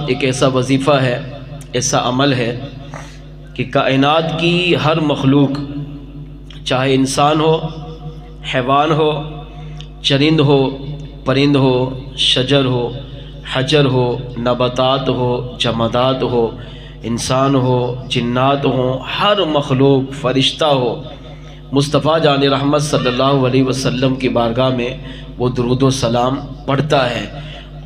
ایک ایسا وظیفہ ہے، ایسا عمل ہے کہ کائنات کی ہر مخلوق، چاہے انسان ہو، حیوان ہو، چرند ہو، پرند ہو، شجر ہو، حجر ہو، نباتات ہو، جمادات ہو، انسان ہو، جنات ہو، ہر مخلوق، فرشتہ ہو، مصطفیٰ جان رحمت صلی اللہ علیہ وسلم کی بارگاہ میں وہ درود و سلام پڑھتا ہے،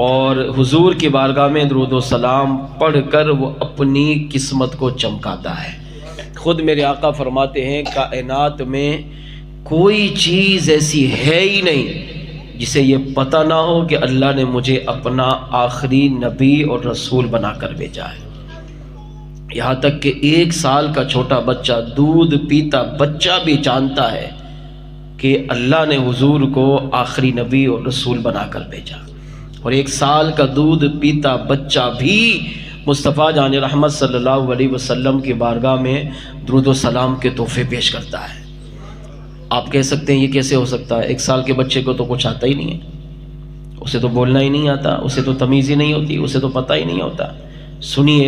اور حضور کی بارگاہ میں درود و سلام پڑھ کر وہ اپنی قسمت کو چمکاتا ہے۔ خود میرے آقا فرماتے ہیں کائنات میں کوئی چیز ایسی ہے ہی نہیں جسے یہ پتہ نہ ہو کہ اللہ نے مجھے اپنا آخری نبی اور رسول بنا کر بھیجا ہے۔ یہاں تک کہ 1 سال کا چھوٹا بچہ، دودھ پیتا بچہ بھی جانتا ہے کہ اللہ نے حضور کو آخری نبی اور رسول بنا کر بھیجا، اور 1 سال کا دودھ پیتا بچہ بھی مصطفیٰ جان رحمت صلی اللہ علیہ وسلم کی بارگاہ میں درود و سلام کے تحفے پیش کرتا ہے۔ آپ کہہ سکتے ہیں یہ کیسے ہو سکتا ہے؟ 1 سال کے بچے کو تو کچھ آتا ہی نہیں ہے، اسے تو بولنا ہی نہیں آتا، اسے تو تمیز ہی نہیں ہوتی، اسے تو پتہ ہی نہیں ہوتا۔ سنیے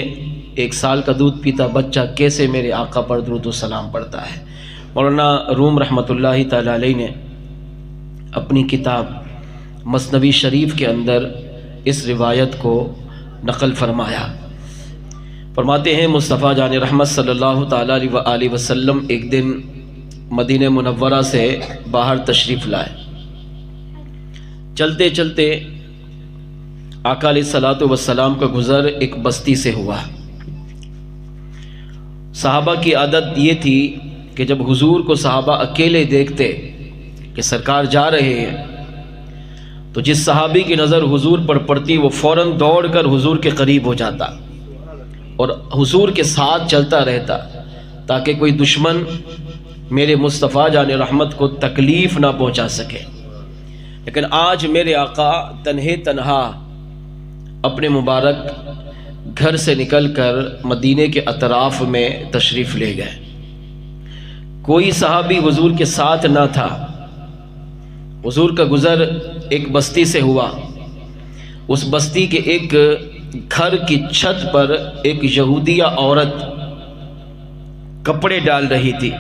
1 سال کا دودھ پیتا بچہ کیسے میرے آقا پر درود و سلام پڑھتا ہے۔ مولانا روم رحمۃ اللہ تعالی علیہ نے اپنی کتاب مثنوی شریف کے اندر اس روایت کو نقل فرمایا۔ فرماتے ہیں مصطفیٰ جان رحمت صلی اللہ تعالی علیہ وسلم ایک دن مدینہ منورہ سے باہر تشریف لائے۔ چلتے چلتے آقا علیہ الصلوۃ والسلام کا گزر ایک بستی سے ہوا۔ صحابہ کی عادت یہ تھی کہ جب حضور کو صحابہ اکیلے دیکھتے کہ سرکار جا رہے ہیں تو جس صحابی کی نظر حضور پر پڑتی وہ فوراً دوڑ کر حضور کے قریب ہو جاتا اور حضور کے ساتھ چلتا رہتا تاکہ کوئی دشمن میرے مصطفیٰ جان رحمت کو تکلیف نہ پہنچا سکے۔ لیکن آج میرے آقا تنہا اپنے مبارک گھر سے نکل کر مدینے کے اطراف میں تشریف لے گئے۔ کوئی صحابی حضور کے ساتھ نہ تھا۔ حضور کا گزر ایک بستی سے ہوا۔ اس بستی کے ایک گھر کی چھت پر ایک یہودیہ عورت کپڑے ڈال رہی تھی،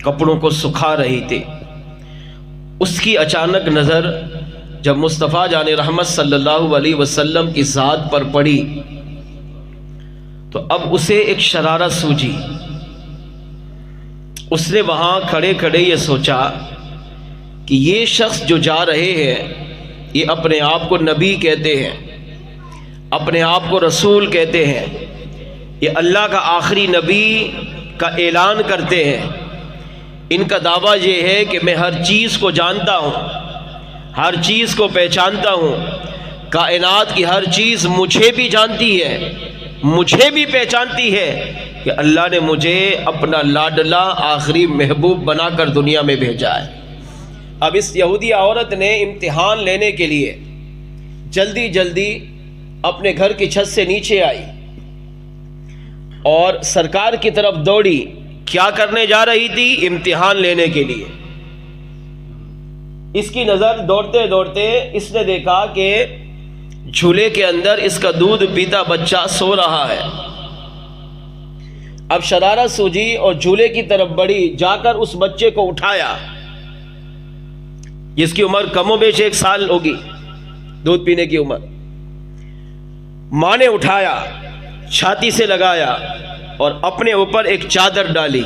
کپڑوں کو سکھا رہی تھی۔ اس کی اچانک نظر جب مصطفیٰ جان رحمت صلی اللہ علیہ وسلم کی ذات پر پڑی تو اب اسے ایک شرارت سوجی۔ اس نے وہاں کھڑے کھڑے یہ سوچا کہ یہ شخص جو جا رہے ہیں یہ اپنے آپ کو نبی کہتے ہیں، اپنے آپ کو رسول کہتے ہیں، یہ اللہ کا آخری نبی کا اعلان کرتے ہیں۔ ان کا دعویٰ یہ ہے کہ میں ہر چیز کو جانتا ہوں، ہر چیز کو پہچانتا ہوں، کائنات کی ہر چیز مجھے بھی جانتی ہے، مجھے بھی پہچانتی ہے کہ اللہ نے مجھے اپنا لاڈلا آخری محبوب بنا کر دنیا میں بھیجا ہے۔ اب اس یہودی عورت نے امتحان لینے کے لیے جلدی جلدی اپنے گھر کی چھت سے نیچے آئی اور سرکار کی طرف دوڑی۔ کیا کرنے جا رہی تھی؟ امتحان لینے کے لیے۔ اس کی نظر دوڑتے دوڑتے اس نے دیکھا کہ جھولے کے اندر اس کا دودھ پیتا بچہ سو رہا ہے۔ اب شرارت سوجی اور جھولے کی طرف بڑھی، جا کر اس بچے کو اٹھایا جس کی عمر کم و بیش 1 سال ہوگی، دودھ پینے کی عمر۔ ماں نے اٹھایا، چھاتی سے لگایا اور اپنے اوپر ایک چادر ڈالی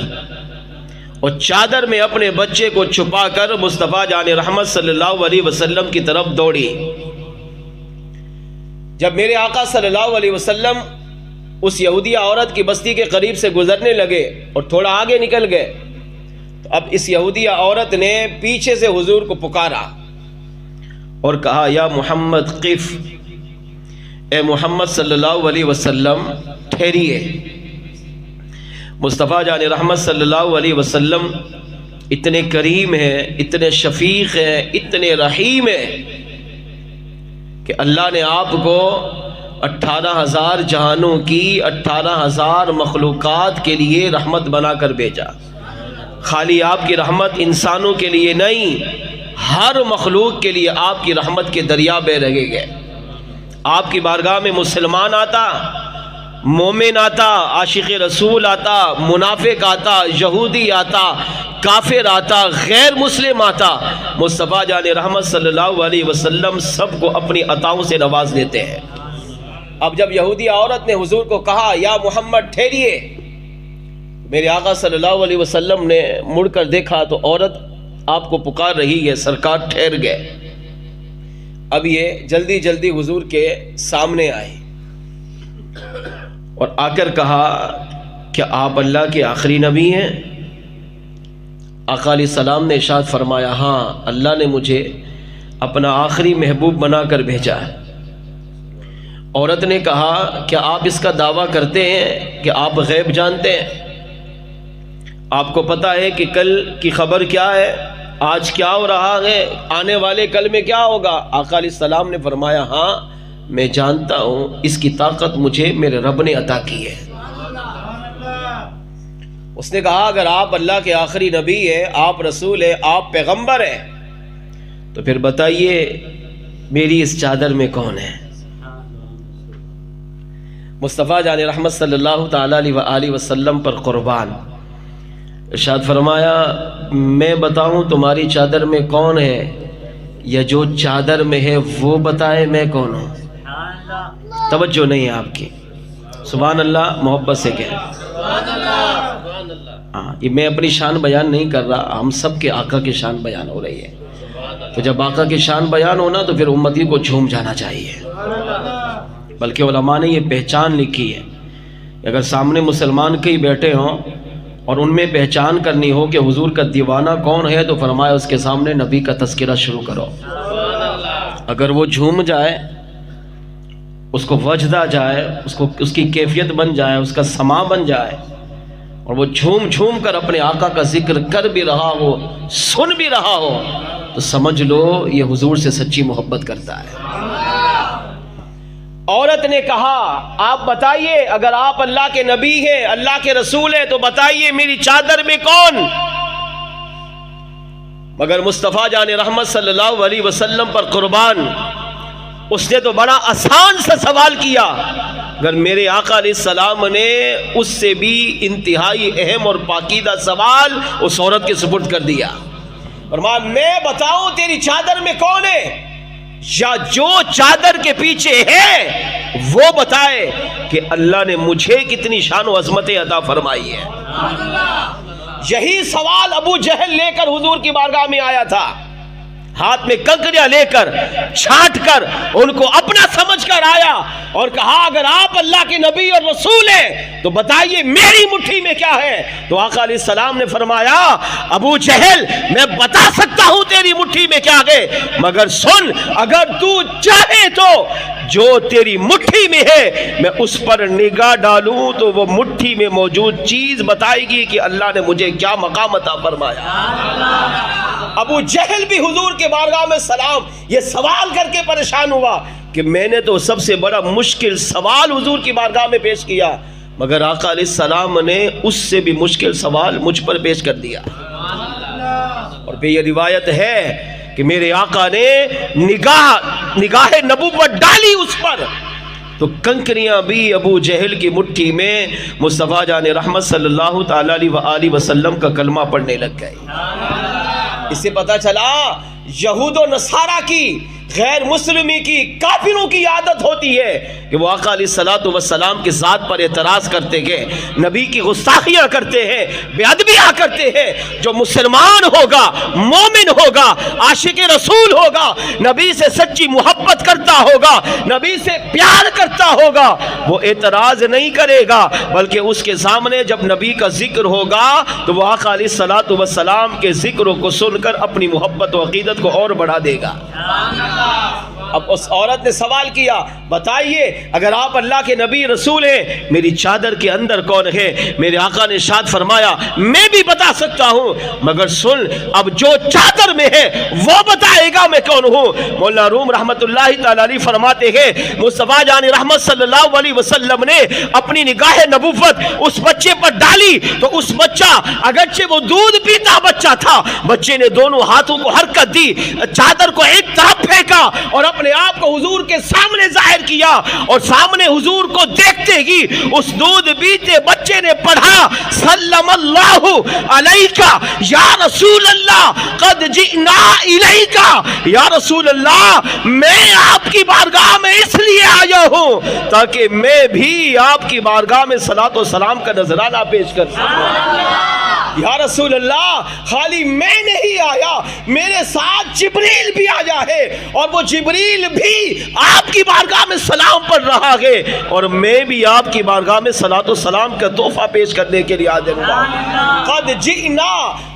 اور چادر میں اپنے بچے کو چھپا کر مصطفیٰ جان رحمت صلی اللہ علیہ وسلم کی طرف دوڑی۔ جب میرے آقا صلی اللہ علیہ وسلم اس یہودیہ عورت کی بستی کے قریب سے گزرنے لگے اور تھوڑا آگے نکل گئے تو اب اس یہودیہ عورت نے پیچھے سے حضور کو پکارا اور کہا یا محمد قف، اے محمد صلی اللہ علیہ وسلم ٹھہریے۔ مصطفیٰ جان رحمت صلی اللہ علیہ وسلم اتنے کریم ہیں، اتنے شفیق ہیں، اتنے رحیم ہیں کہ اللہ نے آپ کو 18,000 جہانوں کی 18,000 مخلوقات کے لیے رحمت بنا کر بھیجا۔ خالی آپ کی رحمت انسانوں کے لیے نہیں، ہر مخلوق کے لیے آپ کی رحمت کے دریا بہ رہے گئے۔ آپ کی بارگاہ میں مسلمان آتا، مومن آتا، عاشق رسول آتا، منافق آتا، یہودی آتا، کافر آتا، غیر مسلم آتا، مصطفیٰ جان رحمت صلی اللہ علیہ وسلم سب کو اپنی عطاؤں سے نواز دیتے ہیں۔ اب جب یہودی عورت نے حضور کو کہا یا محمد ٹھہریے، میرے آقا صلی اللہ علیہ وسلم نے مڑ کر دیکھا تو عورت آپ کو پکار رہی ہے، سرکار ٹھہر گئے۔ اب یہ جلدی جلدی حضور کے سامنے آئی اور آ کر کہا کہ آپ اللہ کے آخری نبی ہیں؟ آقا علیہ السلام نے ارشاد فرمایا ہاں، اللہ نے مجھے اپنا آخری محبوب بنا کر بھیجا ہے۔ عورت نے کہا کہ آپ اس کا دعویٰ کرتے ہیں کہ آپ غیب جانتے ہیں؟ آپ کو پتہ ہے کہ کل کی خبر کیا ہے، آج کیا ہو رہا ہے، آنے والے کل میں کیا ہوگا؟ آقا علیہ السلام نے فرمایا ہاں میں جانتا ہوں، اس کی طاقت مجھے میرے رب نے عطا کی ہے۔ اس نے کہا اگر آپ اللہ کے آخری نبی ہیں، آپ رسول ہیں، آپ پیغمبر ہیں، تو پھر بتائیے میری اس چادر میں کون ہے؟ مصطفیٰ جان رحمت صلی اللہ تعالی علیہ وآلہ وسلم پر قربان، ارشاد فرمایا میں بتاؤں تمہاری چادر میں کون ہے یا جو چادر میں ہے وہ بتائے میں کون ہوں؟ توجہ نہیں ہے آپ کی، سبحان اللہ، محبت سے کہیں ہاں، یہ میں اپنی شان بیان نہیں کر رہا، ہم سب کے آقا کی شان بیان ہو رہی ہے۔ تو جب آقا کی شان بیان ہونا تو پھر امتی کو جھوم جانا چاہیے، بلکہ علماء نے یہ پہچان لکھی ہے، اگر سامنے مسلمان کئی بیٹھے ہوں اور ان میں پہچان کرنی ہو کہ حضور کا دیوانہ کون ہے تو فرمایا اس کے سامنے نبی کا تذکرہ شروع کرو، اگر وہ جھوم جائے، اس کو وجد آ جائے، اس کی کیفیت بن جائے، اس کا سما بن جائے، اور وہ جھوم جھوم کر اپنے آقا کا ذکر کر بھی رہا ہو، سن بھی رہا ہو، تو سمجھ لو یہ حضور سے سچی محبت کرتا ہے۔ عورت نے کہا آپ بتائیے اگر آپ اللہ کے نبی ہیں، اللہ کے رسول ہیں، تو بتائیے میری چادر میں کون؟ مگر مصطفیٰ جان رحمت صلی اللہ علیہ وسلم پر قربان، اس نے تو بڑا آسان سا سوال کیا، اگر میرے آقا علیہ السلام نے اس سے بھی انتہائی اہم اور پاکیزہ سوال اس عورت کے سپرد کر دیا، فرمایا میں بتاؤں تیری چادر میں کون ہے یا جو چادر کے پیچھے ہے وہ بتائے کہ اللہ نے مجھے کتنی شان و عظمت عطا فرمائی ہے۔ یہی سوال ابو جہل لے کر حضور کی بارگاہ میں آیا تھا، ہاتھ میں کنکریاں لے کر چھانٹ کر ان کو اپنا سمجھ کر آیا اور کہا اگر آپ اللہ کے نبی اور رسول ہیں تو بتائیے میری مٹھی میں کیا ہے؟ تو آقا علیہ السلام نے فرمایا ابو جہل میں بتا سکتا ہوں تیری مٹھی میں کیا ہے، مگر سن اگر تو چاہے تو جو تیری مٹھی میں ہے میں اس پر نگاہ ڈالوں تو وہ مٹھی میں موجود چیز بتائے گی کہ اللہ نے مجھے کیا مقام عطا فرمایا۔ ابو جہل بھی حضور کے بارگاہ میں سلام یہ سوال کر کے پریشان ہوا کہ میں نے تو سب سے بڑا مشکل سوال حضور کی بارگاہ میں پیش کیا، مگر آقا علیہ السلام نے اس سے بھی مشکل سوال مجھ پر پیش کر دیا۔ اور پھر یہ روایت ہے کہ میرے آقا نے نگاہ نبوت ڈالی اس پر تو کنکریاں بھی ابو جہل کی مٹھی میں مصطفیٰ جان رحمت صلی اللہ تعالی علیہ وآلہ وسلم کا کلمہ پڑھنے لگ گئے۔ اس سے پتہ چلا یہود و نصارہ کی، غیر مسلمی کی، کافروں کی عادت ہوتی ہے کہ وہ آقا علیہ الصلوۃ والسلام کی ذات پر اعتراض کرتے ہیں، نبی کی گستاخیاں کرتے ہیں، بے ادبیاں کرتے ہیں۔ جو مسلمان ہوگا، مومن ہوگا، عاشق رسول ہوگا، نبی سے سچی محبت کرتا ہوگا، نبی سے پیار کرتا ہوگا، وہ اعتراض نہیں کرے گا، بلکہ اس کے سامنے جب نبی کا ذکر ہوگا تو وہ آقا علیہ الصلوۃ والسلام کے ذکروں کو سن کر اپنی محبت و عقیدت کو اور بڑھا دے گا۔ اب اس عورت نے سوال کیا بتائیے اگر آپ اللہ کے نبی رسول ہیں میری چادر کے اندر کون ہے؟ میرے آقا نے ارشاد فرمایا میں بھی بتا سکتا ہوں، مگر سن اب جو چادر میں ہے وہ بتائے گا میں کون ہوں۔ مولانا روم رحمت اللہ تعالی علیہ فرماتے ہیں مصطفیٰ جان رحمت صلی اللہ علیہ وسلم نے اپنی نگاہ نبوت اس بچے پر ڈالی تو اس بچہ اگرچہ وہ دودھ پیتا بچہ تھا، بچے نے دونوں ہاتھوں کو حرکت دی، چادر کو ایک طرف پھینکا اور اپنے آپ کو حضور کے سامنے ظاہر کیا اور سامنے حضور کو دیکھتے ہی اس دودھ پیتے بچے نے پڑھا سلم اللہ علیکہ یا رسول اللہ قد جئنا الیکہ، یا رسول اللہ میں آپ کی بارگاہ میں اس لیے آیا ہوں تاکہ میں بھی آپ کی بارگاہ میں صلاۃ و سلام کا نذرانہ پیش کر سکوں۔ یا رسول اللہ خالی میں نہیں آیا، میرے ساتھ جبریل بھی آیا ہے اور وہ جبریل بھی آپ کی بارگاہ میں سلام پڑھ رہا ہے اور میں بھی آپ کی بارگاہ میں صلاۃ و سلام کا تحفہ پیش کرنے کے لیے حاضر ہوں۔ قد جئنا،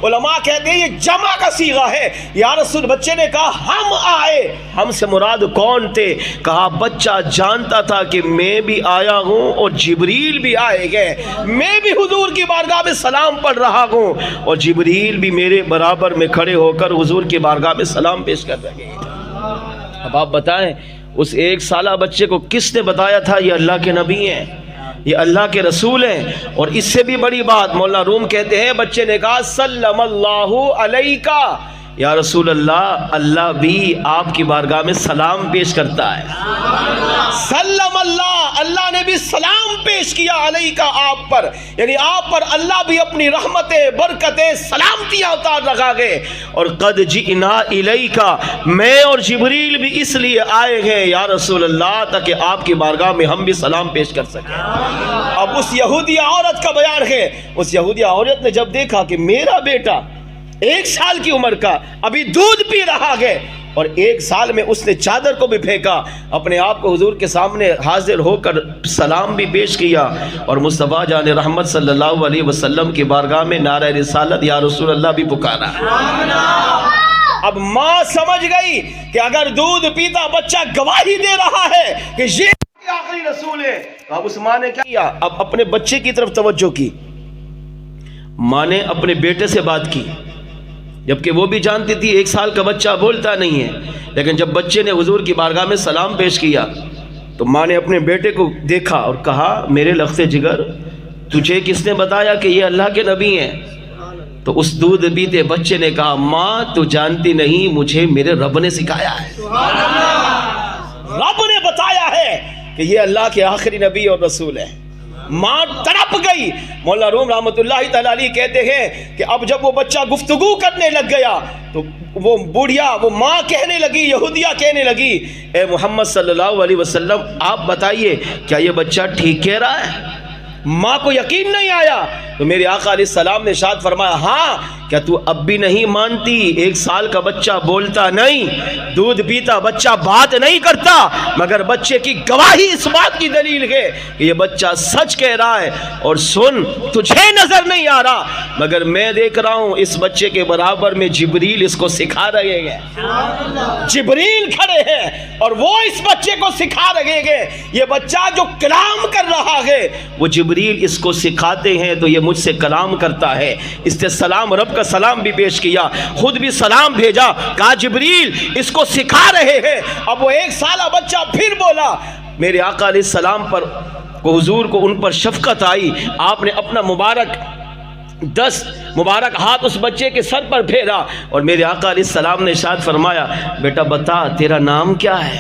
علماء کہتے ہیں یہ جمع کا صیغہ ہے۔ یا رسول، بچے نے کہا ہم آئے، ہم سے مراد کون تھے؟ کہا بچہ جانتا تھا کہ میں بھی آیا ہوں اور جبریل بھی آئے گئے، میں بھی حضور کی بارگاہ میں سلام پڑھ رہا ہوں اور جبریل بھی میرے برابر میں کھڑے ہو کر حضور کی بارگاہ میں سلام پیش کر رہے ہیں۔ اب آپ بتائیں اس 1 سالہ بچے کو کس نے بتایا تھا یہ اللہ کے نبی ہیں، یہ اللہ کے رسول ہیں؟ اور اس سے بھی بڑی بات مولانا روم کہتے ہیں بچے نے کہا سلم اللہ علیکہ، یا رسول اللہ اللہ بھی آپ کی بارگاہ میں سلام پیش کرتا ہے۔ سلم اللہ، اللہ نے بھی سلام پیش کیا علیکہ، آپ پر، یعنی آپ پر اللہ بھی اپنی رحمتیں برکتیں سلامتیاں اتار رکھا گئے۔ اور قد جئنا الیکہ، میں اور جبریل بھی اس لیے آئے ہیں یا رسول اللہ تاکہ آپ کی بارگاہ میں ہم بھی سلام پیش کر سکیں۔ اب اس یہودیہ عورت کا بیان ہے، اس یہودیہ عورت نے جب دیکھا کہ میرا بیٹا 1 سال کی عمر کا ابھی دودھ پی رہا ہے اور 1 سال میں اس نے چادر کو بھی پھینکا، اپنے آپ کو حضور کے سامنے حاضر ہو کر سلام بھی پیش کیا اور مصطفیٰ جان رحمت صلی اللہ علیہ وسلم کی بارگاہ میں نعرہ رسالت یا رسول اللہ بھی پکارا۔ اب ماں سمجھ گئی کہ اگر دودھ پیتا بچہ گواہی دے رہا ہے کہ یہ آخری رسول ہے، اب اس ماں نے کیا کیا؟ اب اپنے بچے کی طرف توجہ کی، ماں نے اپنے بیٹے سے بات کی، جبکہ وہ بھی جانتی تھی 1 سال کا بچہ بولتا نہیں ہے، لیکن جب بچے نے حضور کی بارگاہ میں سلام پیش کیا تو ماں نے اپنے بیٹے کو دیکھا اور کہا میرے لخت جگر تجھے کس نے بتایا کہ یہ اللہ کے نبی ہیں؟ تو اس دودھ پیتے بچے نے کہا ماں تو جانتی نہیں، مجھے میرے رب نے سکھایا ہے، رب نے بتایا ہے کہ یہ اللہ کے آخری نبی اور رسول ہے۔ ماں تڑپ گئی۔ مولانا روم رحمت اللہ تعالی علیہ کہتے ہیں کہ اب جب وہ بچہ گفتگو کرنے لگ گیا تو وہ بوڑھیا، وہ ماں کہنے لگی، یہودیہ کہنے لگی اے محمد صلی اللہ علیہ وسلم آپ بتائیے کیا یہ بچہ ٹھیک کہہ رہا ہے؟ ماں کو یقین نہیں آیا تو میرے آقا علیہ السلام نے ارشاد فرمایا ہاں کیا تو اب بھی نہیں مانتی؟ 1 سال کا بچہ بولتا نہیں، دودھ پیتا بچہ بات نہیں کرتا، مگر بچے کی گواہی اس بات کی دلیل ہے کہ یہ بچہ سچ کہہ رہا ہے۔ اور سن، تجھے نظر نہیں آ رہا مگر میں دیکھ رہا ہوں اس بچے کے برابر میں جبریل اس کو سکھا رہے ہیں، جبریل کھڑے ہیں اور وہ اس بچے کو سکھا رہے ہیں۔ یہ بچہ جو کلام کر رہا ہے وہ جبریل اس کو سکھاتے ہیں تو یہ مجھ سے کلام کرتا ہے۔ اس نے سلام، رب کا سلام بھی پیش کیا، خود بھی سلام بھیجا، کہا جبریل اس کو سکھا رہے ہیں۔ اب وہ 1 سالہ بچہ پھر بولا۔ میرے آقا علیہ السلام پر کو حضور کو ان پر شفقت آئی، آپ نے اپنا مبارک ہاتھ اس بچے کے سر پر پھیرا اور میرے آقا علیہ السلام نے ارشاد فرمایا بیٹا بتا تیرا نام کیا ہے؟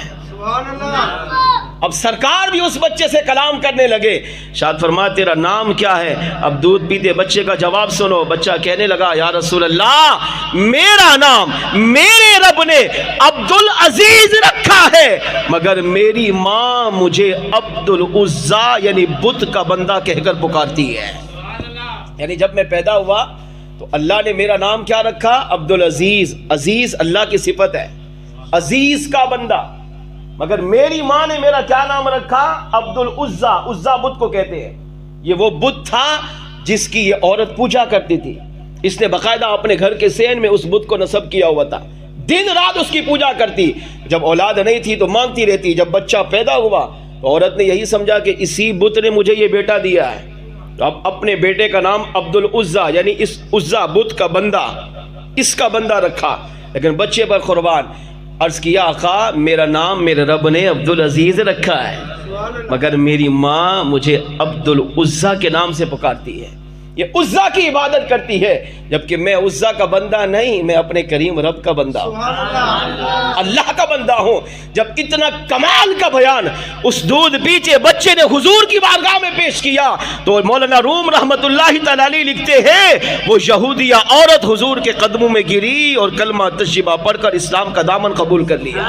اب سرکار بھی اس بچے سے کلام کرنے لگے، ارشاد فرمایا تیرا نام کیا ہے؟ اب دودھ پیتے بچے کا جواب سنو۔ بچہ کہنے لگا یا رسول اللہ میرا نام میرے رب نے عبدالعزیز رکھا ہے، مگر میری ماں مجھے عبدالعزا یعنی بت کا بندہ کہہ کر پکارتی ہے۔ یعنی جب میں پیدا ہوا تو اللہ نے میرا نام کیا رکھا؟ عبدالعزیز۔ عزیز اللہ کی صفت ہے، عزیز کا بندہ، مگر میری ماں نے میرا کیا نام رکھا؟ عبدالعزا۔ عزا بت کو کہتے ہیں، یہ وہ بت تھا جس کی یہ عورت پوجا کرتی تھی۔ اس نے باقاعدہ اپنے گھر کے سین میں اس بت کو نصب کیا ہوا تھا، دن رات اس کی پوجا کرتی، جب اولاد نہیں تھی تو مانگتی رہتی، جب بچہ پیدا ہوا تو عورت نے یہی سمجھا کہ اسی بت نے مجھے یہ بیٹا دیا ہے، تو اب اپنے بیٹے کا نام عبدالعزا یعنی اس عزا بت کا بندہ، اس کا بندہ رکھا۔ لیکن بچے پر قربان عرض کیا آقا میرا نام میرے رب نے عبدالعزیز رکھا ہے، مگر میری ماں مجھے عبدالعزا کے نام سے پکارتی ہے۔ یہ عزا کی عبادت کرتی ہے، جبکہ میں عزا کا بندہ نہیں، میں اپنے کریم رب کا بندہ ہوں، اللہ کا بندہ ہوں۔ جب اتنا کمال کا بیان اس دودھ پیچے بچے نے حضور کی بارگاہ میں پیش کیا تو مولانا روم رحمت اللہ تعالی علیہ لکھتے ہیں وہ یہودیہ عورت حضور کے قدموں میں گری اور کلمہ طیبہ پڑھ کر اسلام کا دامن قبول کر لیا۔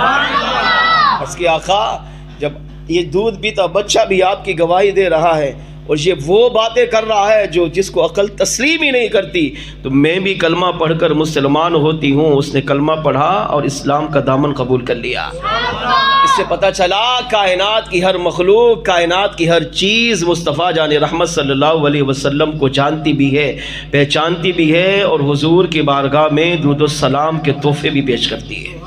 اس کے آقا جب یہ دودھ پیتا بچہ بھی آپ کی گواہی دے رہا ہے اور یہ وہ باتیں کر رہا ہے جو جس کو عقل تسلیم ہی نہیں کرتی، تو میں بھی کلمہ پڑھ کر مسلمان ہوتی ہوں۔ اس نے کلمہ پڑھا اور اسلام کا دامن قبول کر لیا۔ اس سے پتہ چلا کائنات کی ہر مخلوق، کائنات کی ہر چیز مصطفیٰ جان رحمت صلی اللہ علیہ وسلم کو جانتی بھی ہے، پہچانتی بھی ہے، اور حضور کی بارگاہ میں درود و سلام کے تحفے بھی پیش کرتی ہے۔